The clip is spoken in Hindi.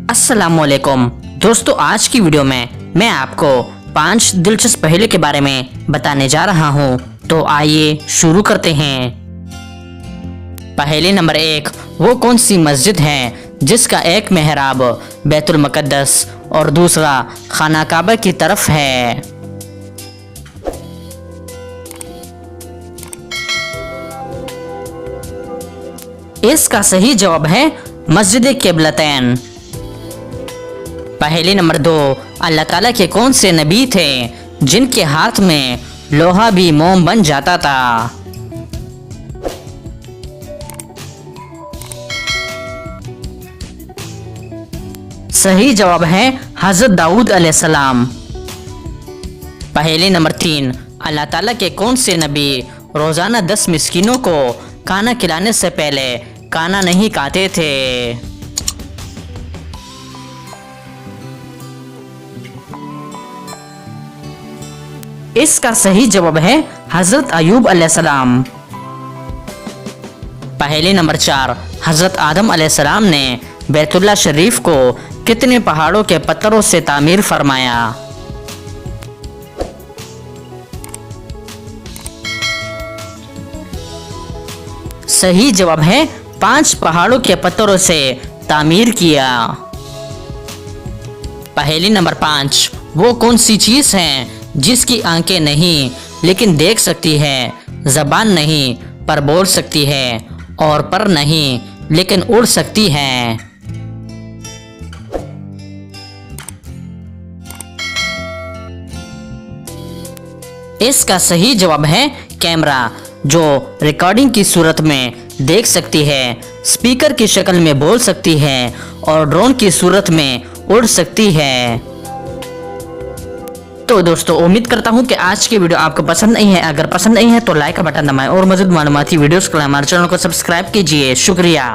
अस्सलामुअलैकुम दोस्तों, आज की वीडियो में मैं आपको 5 दिलचस्प पहेली के बारे में बताने जा रहा हूँ। तो आइए शुरू करते हैं। पहेली नंबर 1, वो कौन सी मस्जिद है जिसका एक मेहराब बैतुल मुक़द्दस और दूसरा खाना काबा की तरफ है? इसका सही जवाब है मस्जिद क़िबलतैन। पहेली नंबर 2, अल्लाह ताला के कौन से नबी थे जिनके हाथ में लोहा भी मोम बन जाता था? सही जवाब है हजरत दाऊद अलैहिस्सलाम। पहेली नंबर 3, अल्लाह ताला के कौन से नबी रोजाना 10 मिस्कीनों को खाना खिलाने से पहले खाना नहीं खाते थे? इसका सही जवाब है हजरत अयूब अलैहिस्सलाम। पहेली नंबर 4, हजरत आदम अलैहिस्सलाम ने बैतुल्लाह शरीफ को कितने पहाड़ों के पत्थरों से तामीर फरमाया? सही जवाब है 5 पहाड़ों के पत्थरों से तामीर किया। पहेली नंबर 5, वो कौन सी चीज है जिसकी आंखें नहीं लेकिन देख सकती है, जबान नहीं पर बोल सकती है और पर नहीं लेकिन उड़ सकती है? इसका सही जवाब है कैमरा, जो रिकॉर्डिंग की सूरत में देख सकती है, स्पीकर की शक्ल में बोल सकती है और ड्रोन की सूरत में उड़ सकती है। तो दोस्तों, उम्मीद करता हूँ कि आज की वीडियो आपको पसंद नहीं है। अगर पसंद नहीं है तो लाइक का बटन दबाएं और मज़ीद मालूमाती वीडियोस के लिए हमारे चैनल को सब्सक्राइब कीजिए। शुक्रिया।